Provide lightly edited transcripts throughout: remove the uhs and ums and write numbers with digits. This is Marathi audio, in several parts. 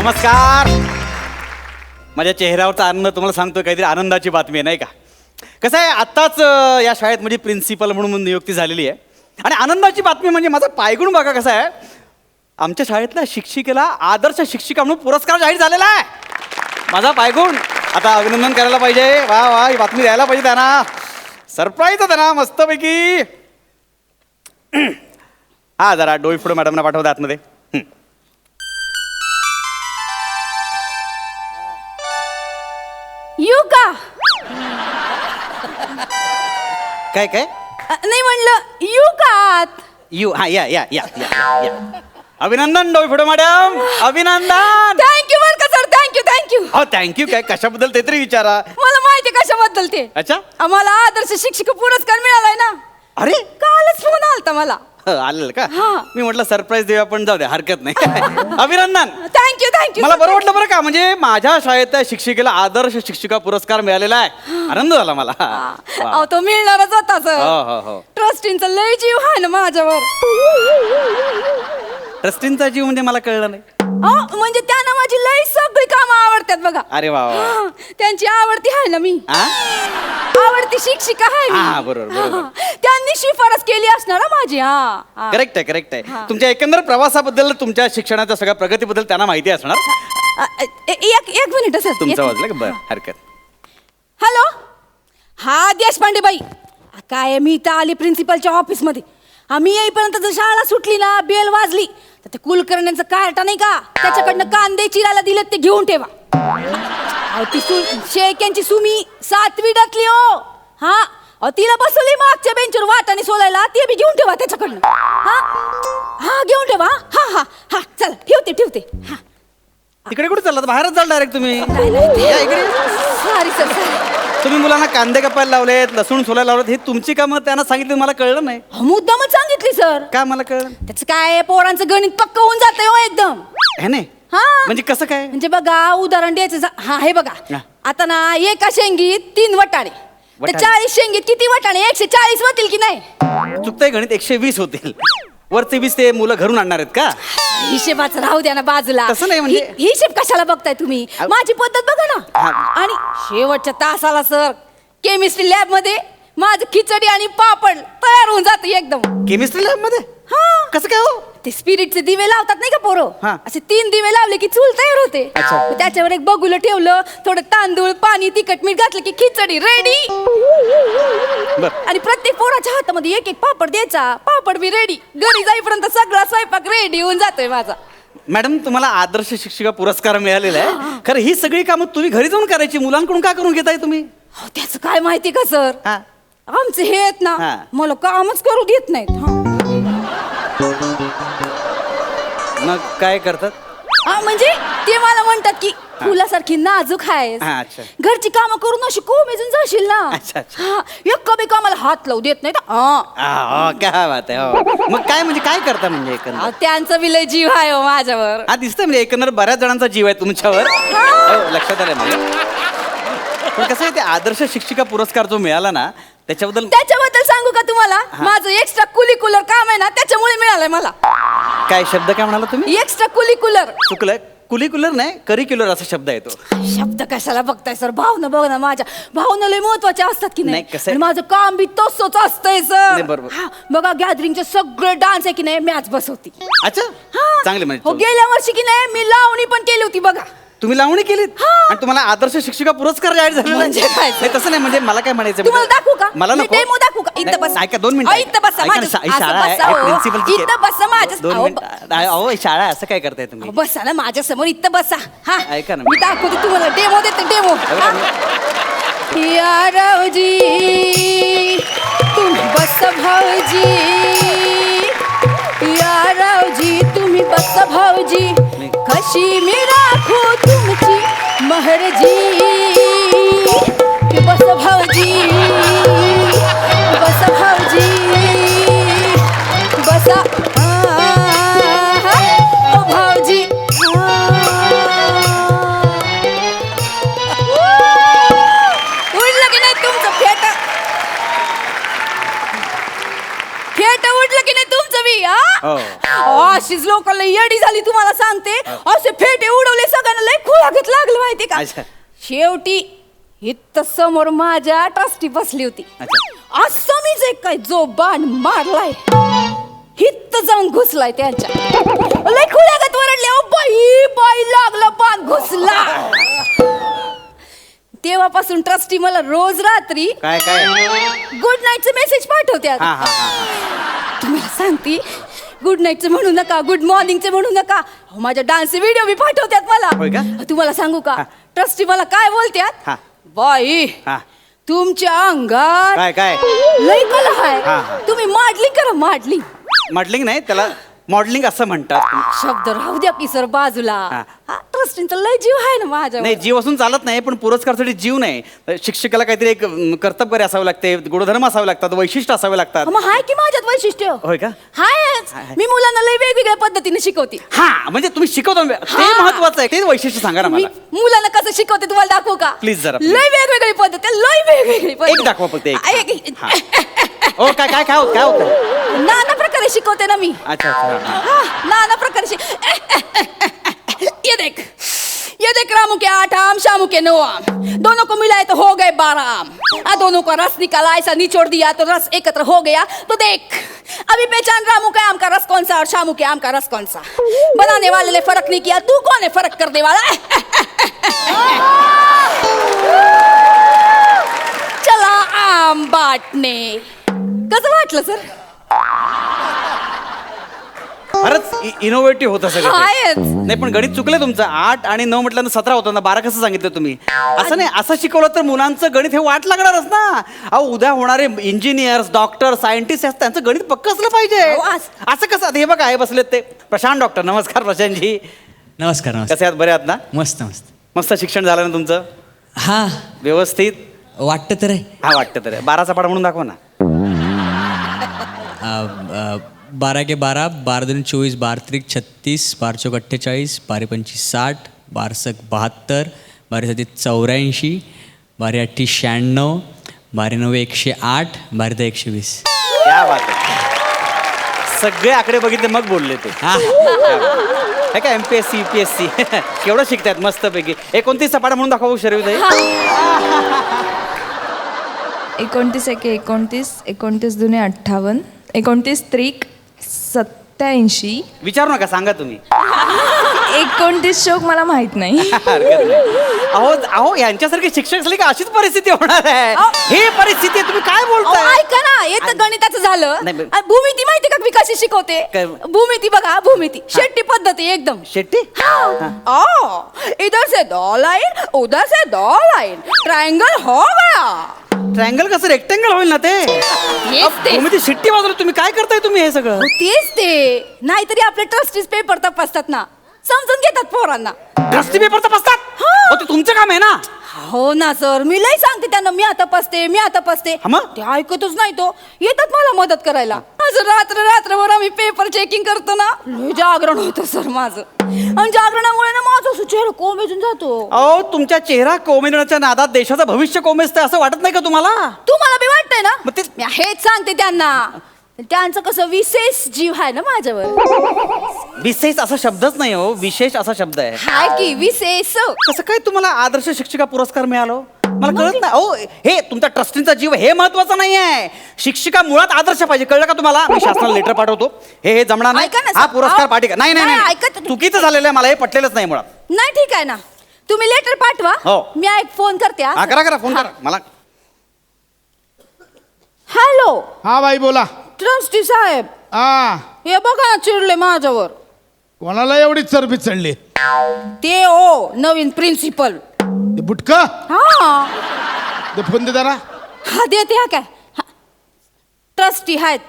नमस्कार. माझ्या चेहऱ्यावरचा आनंद तुम्हाला सांगतो, काहीतरी आनंदाची बातमी आहे नाही का. कसं आहे, आत्ताच या शाळेत माझी प्रिन्सिपल म्हणून नियुक्ती झालेली आहे. आणि आनंदाची बातमी म्हणजे माझा पायगुण बघा कसा आहे. आमच्या शाळेतल्या शिक्षिकेला आदर्श शिक्षिका म्हणून पुरस्कार जाहीर झालेला आहे. माझा पायगुण. आता अभिनंदन करायला पाहिजे. वा वा, ही बातमी द्यायला पाहिजे त्यांना. सरप्राईज आहे त्यांना मस्तपैकी. हा, जरा डोईफोडे मॅडमना पाठवता आतमध्ये. येऊ का? काय काय नाही म्हणलं येऊ का आत? यू. हा, या या या या या. अभिनंदन डोईफोडे मॅडम, अभिनंदन. थँक्यू बर का सर, थँक्यू थँक्यू. हो, थँक्यू. काय कशाबद्दल ते तरी विचारा. मला माहिती कशाबद्दल ते. अच्छा, आम्हाला आदर्श शिक्षक पुरस्कार मिळालाय ना. अरे कालच फोन आलता मला. आलेलं का? हा. मी म्हटलं सरप्राईज देऊया, पण जाऊ दे, हरकत नाही. अभिनंदन. Thank you thank you. मला बरं वाटलं बरं का, म्हणजे माझ्या शाळेतल्या शिक्षिकेला आदर्श शिक्षिका पुरस्कार मिळालेला आहे. आनंद झाला मला. वा. अहो तो मिळणारच होता हो सर. हो हो. ट्रस्टींचा लय जीव आहे ना माझ्यावर. ट्रस्टींचा जीव म्हणजे मला कळलं नाही. अहो, म्हणजे त्यांना माझी लय सगळी कामं आवडतात बघा. अरे वा वा. हा, त्यांची आवडती आहे ना मी. हा? आवडती शिक्षिका आहे मी. हा, बरोबर बरोबर. त्यांनी शिफारस केली असणार हा माझी. हा करेक्ट आहे, करेक्ट आहे. हा. तुमच्या एकंदर प्रवासाबद्दल, तुमच्या शिक्षणाच्या सगळ्या प्रगतीबद्दल त्यांना माहिती असणार. एक मिनिट सर. तुमचं वाजलं का? बरं, हरकत. हॅलो. हा देशपांडे बाई. काय मी इथं आली प्रिन्सिपलच्या ऑफिसमध्ये. आम्ही येईपर्यंत जर शाळा सुटली ना, बेल वाजली तर ते कुलकर्ण्यांचं कार्टा नाही का, त्याच्याकडनं कांदे चिरायला दिलेत ते घेऊन ठेवा. अहो, ती शेक्यांची सुमी 7वी डातली हो. हा, अहो, तिला बसवली मागच्या बेंचवर वाटाने सोलायला, ते बी घेऊन ठेवा त्याच्याकडनं. हा हा, घेऊन ठेवा. हा हा हा, चल ठेवते ठेवते. हा, तिकडे कुठे चाललात? बाहेरच चाल डायरेक्ट तुम्ही. नाही या इकडे. Sorry sir, sorry. तुम्ही मुलांना कांदे कापायला लावलेत, लसूण सोलायला लावलेत, हे तुमची कामं त्यांना सांगितलं, मला कळलं नाही. मुद्दामच सांगितली सर. का मला कळलं त्याचं काय, पोरांचं गणित पक्क होऊन जातंय हो एकदम. हे नाही. हा, म्हणजे कसं काय? म्हणजे बघा, उदाहरण द्यायचं हा, हे बघा. हा. आता ना एका शेंगीत 3 वटाणे. तर वटाणे. 40 शेंगीत किती वटाणे? 140 होतील की नाही? चुकतंय गणित. 120 होतील. वरचे 20 ते मुलं घरून आणणार आहेत का? हिशेबाचं राहू द्या ना बाजूला. तसं नाही म्हणजे. हिशेब कशाला बघताय तुम्ही? माझी पद्धत बघा ना. हा. आणि शेवटच्या तासाला सर केमिस्ट्री लॅब मध्ये माझं खिचडी आणि पापड तयार होऊन जातं एकदम. केमिस्ट्री लॅब मध्ये? हा, कसं काय हो? ते स्पिरिटचे दिवे लावतात नाही का पोरं, हा. असे 3 दिवे लावले की चूल तयार होते. अच्छा. मग त्याच्यावर एक बगुलं ठेवलं, थोडं तांदूळ, पाणी, तिखट, मीठ घातलं की खिचडी रेडी. बर. आणि प्रत्येक पोराच्या हातामध्ये एक एक पापड द्यायचा. पापड बी रेडी. घरी जाईपर्यंत सगळा स्वयंपाक रेडी होऊन जातोय माझा. मॅडम, तुम्हाला आदर्श शिक्षिका पुरस्कार मिळालेला आहे. खरं ही सगळी कामं तुम्ही घरी जाऊन करायची, मुलांकडून का करून घेताय तुम्ही? अहो, त्याचं काय माहिती का सर, हा. आमचे हे आहेत ना, हा. मला कामच करू देत नाहीत. मग काय करतात? म्हणजे ते मला म्हणतात की फुलासारखी नाजूक आहेस, हा, अच्छा. घरची कामं करून अशी कोमेजून जाशील ना. अच्छा, अच्छा. हा, एक कमी कामाला हात लावू देत नाहीत. हो, काय बात आहे. हो. मग काय म्हणजे काय करता म्हणजे एकंदर? त्यांचं विलय जीव आहे हो माझ्यावर. हा, दिसतंय म्हणजे एकंदर बऱ्याच जणांचा जीव आहे तुमच्यावर. हो, लक्षात आलं मला. पण कसं आहे, ते आदर्श शिक्षिका पुरस्कार जो मिळाला ना, त्याच्याबद्दल सांगू का तुम्हाला? माझं एक्स्ट्रा कुलिक्युलर काम आहे ना, त्याच्यामुळे मिळालंय मला. काय शब्द काय म्हणाला तुम्ही? एक्स्ट्रा कुलिक्युलर. चुकलंय. कुलिक्युलर नाही, करिक्युलर असा शब्द आहे तो. शब्द कशाला बघताय सर? भावना बघ ना, माझ्या भावना लय महत्वाच्या असतात की नाही, नाही. कसं आहे? आणि माझं काम बी तसंच असतंय नाही, सर. बरोबर. हा, बघा गॅदरिंगचे सगळे डान्स आहे की नाही, मॅच बसवती. अच्छा, हा. चांगले हो, म्हणजे. गेल्या वर्षी की नाही मी लावणी पण केली होती बघा. तुम्ही लावणी केलीत आणि तुम्हाला आदर्श शिक्षिका पुरस्कार जाहीर झालेला आहे? म्हणजे काय? नाही, तसं नाही, म्हणजे मला काय म्हणायचं, तुम्हाला दाखवू का? मला मी नको. डेमो दाखवू का? इथं बस. ऐका 2 अहो, मिनिटं. इथं बसा ऐका ना, माझ्या. ही शाळा आहे, असं बसा, हो. प्रिन्सिपलची. इथं बसा माझ्या. 2 अहो, मिनिटं. अहो, ही शाळा आहे, असं काय करताय तुम्ही? अहो, बसा ना माझ्या समोर. इथं बसा. हा, ऐका ना. मी दाखवते तुम्हाला. डेमो देते, डेमो. या रावजी तुम्ही बस भाऊजी. या रावजी तुम्ही बस भाऊजी. कशी मी राखू तुमची महरजी. बस भाऊजी, बस भाऊजी, बसा. ओ भाऊजी. उडलं की नाही तुमचं फेट? फेट उडलं की नाही तुमचं? मी हो. अशीच लोकांना येडी झाली तुम्हाला सांगते. असे फेटे उडवले सगळ्यांना लय खुळागत लागलं माहिती का. अच्छा. शेवटी इथं समोर माझ्या ट्रस्टी बसली होती. अच्छा. असं मीच एक काय जो बाण मारलाय हित जाऊन घुसलाय त्यांच्या. लय खुळ्यागत वरडले. ओ बाई बाई लागला बाण घुसला. तेव्हापासून ट्रस्टी मला रोज रात्री काय गुड नाईटचे मेसेज पाठवतात. तुम्हाला सांगते गुड नाईटचं म्हणू नका, गुड मॉर्निंगचं म्हणू नका. अहो, माझ्या डान्सचे व्हिडिओ बी पाठवतात मला. होय का? तुम्हाला सांगू का ट्रस्टी मला काय बोलतात. हा. बाई तुमच्या अंगात काय लय कला आहे. तुम्ही मॉडलिंग करा. मॉडलिंग नाही, त्याला मॉडलिंग असं म्हणतात. शब्द राहू द्या की सर बाजूला. ट्रस्टींचा लय जीव आहे ना माझ्या. नाही, जीव असून चालत नाही, पण पुरस्कारसाठी जीव नाही. शिक्षकाला काहीतरी एक कर्तव्य असावे लागते, गुणधर्म असावे लागतात, वैशिष्ट्य असावे लागतात. मग हाय की माझ्यात वैशिष्ट्य. होय का? हाय. मी मुलांना लय वेगवेगळ्या पद्धतीने शिकवते. हा, म्हणजे तुम्ही शिकवता ते महत्वाचं आहे. ते वैशिष्ट्य सांगा ना मी मला. मुलांना कसं शिकवते तुम्हाला दाखवू का? Please जरा, लय वेगवेगळी पद्धत आहे, लय वेगवेगळी पद्धत. एक दाखवा फक्त एक. एक. ओ काय होतं? नाना प्रकारे शिकवते ना मी. अच्छा. नाना प्रकारे ये देख रामू के 8 आम, शामू के 9 आम, दोनों को मिलाए तो हो गए 12 आम. दोनों का रस निकाला, ऐसा निचोड़ दिया तो रस एकत्र हो गया. तो देख अभी पहचान रामू के आम का रस कौन सा और शामू के आम का रस कौन सा. बनाने वाले ने फर्क नहीं किया, तू कौन है फर्क करने वाला. चला आम बांटने. कसं वाटलं सर? खरंच इनोव्हेटिव्ह होतं सगळं हायच. ते. नाही, पण गणित चुकलं तुमचं. 8 आणि 9 म्हटलं 17 होतं ना. 12 कसं सांगितलं तुम्ही? असं नाही, असं शिकवलं तर मुलांचं गणित हे वाट लागणारच ना. अहो, उद्या होणारे इंजिनियर्स, डॉक्टर, सायंटिस्ट त्यांचं गणित पक्क असलं पाहिजे. असं कसं? हे बघा, हे बसलेत ते प्रशांत डॉक्टर. नमस्कार प्रशांतजी. नमस्कार. कसे आहात? बरे आहात ना? मस्त. मस्त शिक्षण झालं ना तुमचं? हा, व्यवस्थित वाटतं तर आहे. हा, वाटतं तर 12चा पाढा म्हणून दाखवा ना. 12 के 12, 12 दूनी 24, 12 त्रिक 36, 12 चौक 48, 12 पंचीस 60, 12 सक 72, 12 सती 84, 12 अठ्ठी 96, 12 नव्वे 108, 12 दहा 120. क्या बात आहे. सगळे आकडे बघितले मग बोलले ते. हे काय MPSC UPSC केवढं शिकतायत मस्तपैकी. 29 पाढा म्हणून दाखवा शरीर. 29 एके 29, 29 दुने 58, 29 त्रिक 87, विचारू नका, सांगा तुम्ही. 29 शोक मला माहित नाही. हरकत नाही. अहो यांच्यासारखे शिक्षक असले की अशीच परिस्थिती होणार आहे. ही परिस्थिती आहे, तुम्ही काय बोलताय? ऐका ना, येतं गणिताचं झालं. नाही, आणि भूमिती माहिती का मी कशी शिकवते? काय? भूमिती बघा, भूमिती शेट्टी पद्धती एकदम. शेट्टी. इधर से 2 लाइन, उधर से 2 लाइन, ट्रायंगल हो गया. ट्रायंगल कसं रेक्टेंगल होईल ना ते? तुम्ही ती शिट्टी वाजवली. तुम्ही काय करताय तुम्ही हे सगळं? तेच ते. नाहीतरी आपले ट्रस्टीज पेपर तपासतात ना, समजून घेतात पोरांना. ट्रस्टी पेपर तपासतात? हो, ते तुमचं काम आहे ना. हो ना सर, मी लई सांगते त्यांना मी आता पसते. मग? ते ऐकतच नाही. तो येतात मला मदत करायला. आज रात्रभर आम्ही पेपर चेकिंग करतो ना, लय जागरण होतं सर माझं. आणि जागरणामुळे ना माझा चेहरा कोमेजून जातो. अहो, तुमच्या चेहरा कोमेजण्याच्या नादात देशाचं भविष्य कोमेजतंय असं वाटत नाही का तुम्हाला? तुम्हाला बी वाटतंय ना? मग ते मी हेच सांगते त्यांना. त्यांचं कसं विशेष जीव आहे ना माझ्यावर. विशेष असा शब्दच नाही हो, विशेष असा शब्द आहे. हाय की विशेष. कसं काय तुम्हाला आदर्श शिक्षिका पुरस्कार मिळालो? मला कळत नाही. अहो, हे तुमच्या ट्रस्टींचा जीव हे महत्वाचं नाही आहे. शिक्षिका मुळात आदर्श पाहिजे, कळलं का तुम्हाला? मी शासनाला लेटर पाठवतो. हे जमणार नाही. ऐका ना, हा सर. पुरस्कार पाठी नाही नाही, नाही ऐका तर. चुकीचं झालेलं आहे. मला हे पटलेलंच नाही मुळात. नाही ठीक आहे ना, तुम्ही लेटर पाठवा. हो. मी एक फोन करते. हा, करा फोन करा मला. हॅलो हा बाई बोला. ट्रस्टी साहेब, हा, हे बघा ना चिडले माझ्यावर. कोणाला एवढी चरबी चढली? ते ओ नवीन प्रिन्सिपल. ते बुटक हा ते फोन दे जरा. हा देते. हा काय ट्रस्टी आहेत.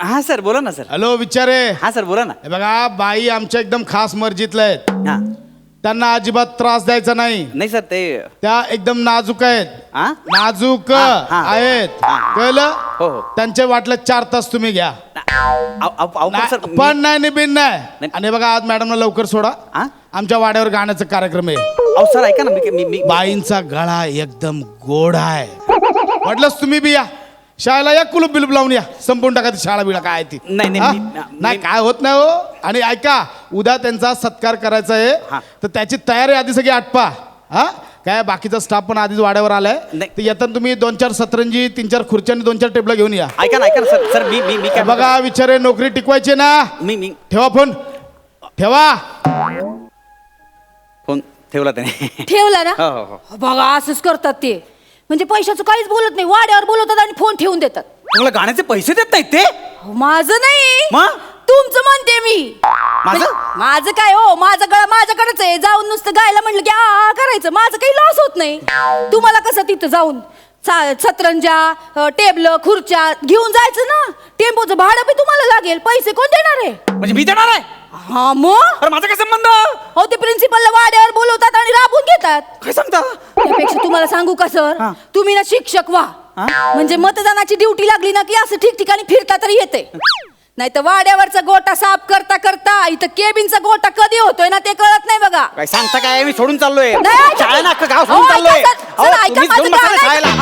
हा सर, बोला ना सर. हॅलो विचारे. हा सर, बोला ना. हे बघा, बाई आमच्या एकदम खास मर्जीतल्या आहेत. हा. त्यांना अजिबात त्रास द्यायचा नाही. नाही सर, ते त्या एकदम नाजूक आहेत. हा? नाजूक हा. आहेत. हा. कळलं? हो, हो. त्यांचे वाटलं 4 तास तुम्ही घ्या. पण सर पण नाही बिन नाही. आणि हे बघा, आज मॅडमला लवकर सोडा. हा? आमच्या वाड्यावर गाण्याचा कार्यक्रम आहे. अहो सर, ऐका ना. मी बाईंचा गळा एकदम गोड आहे. वाटलंच तुम्ही बी या. शाळेला या कुलूप बिलूप लावून या, संपून टाका ती शाळा बिळा काय आहे ती. नाही, नाही, हा? मी- नाही काय होत नाही हो. आणि ऐका, उद्या त्यांचा सत्कार करायचा आहे, हा. तर त्याची तयारी आधी सगळी आटपा. हा काय बाकीचा स्टाफ पण आधीच वाड्यावर आलाय. नाही. तर येताना तुम्ही 2-4 सतरंजी, 3-4 खुर्च्या आणि 2-4 टेबल घेऊन या. ऐका ना सर सर मी काय बघा विचारे, नोकरी टिकवायची ना. मी ठेवा फोन, ठेवा. फोन ठेवला त्याने. ठेवला ना हो, हो, हो. बघा असंच करतात ते. म्हणजे पैशाचं काहीच बोलत नाही, वाड्यावर बोलवतात आणि फोन ठेवून देतात. तुम्हाला गाण्याचे पैसे देत नाहीत ते? अहो, माझं नाही, मग? तुमचं म्हणते मी. म्हणजे माझं काय हो, माझं गळा माझ्याकडेच आहे. जाऊन नुसतं गायला म्हटलं की आ करायचं, माझं काही लॉस होत नाही. तुम्हाला कसं तिथं जाऊन सतरंजा, टेबल, खुर्च्या घेऊन जायचं ना. टेम्पोचं भाडं बी तुम्हाला लागेल, पैसे कोण देणार आहे? म्हणजे मी देणार आहे? हा मग अरे माझा काय संबंध? हो, ते प्रिन्सिपलला वाड्यावर बोलवतात आणि राबवून घेतात. काय सांगता? त्यापेक्षा तुम्हाला सांगू का सर, हा. तुम्ही ना शिक्षक व्हा. म्हणजे मतदानाची ड्युटी लागली ना की असं ठिकठिकाणी फिरता तरी येते. नाही तर वाड्यावरचा गोटा साफ करता करता इथं केबिनचा गोटा कधी होतोय ना ते कळत नाही बघा. काय सांगता काय? मी सोडून चाललोय नाही, शाळा ना, अख्खं गाव हो, सोडून ऐका चाललोय. सर, अहो, सर, ऐका तुम्हीच माझं घेऊन बसा ना गाणं. शाळेला.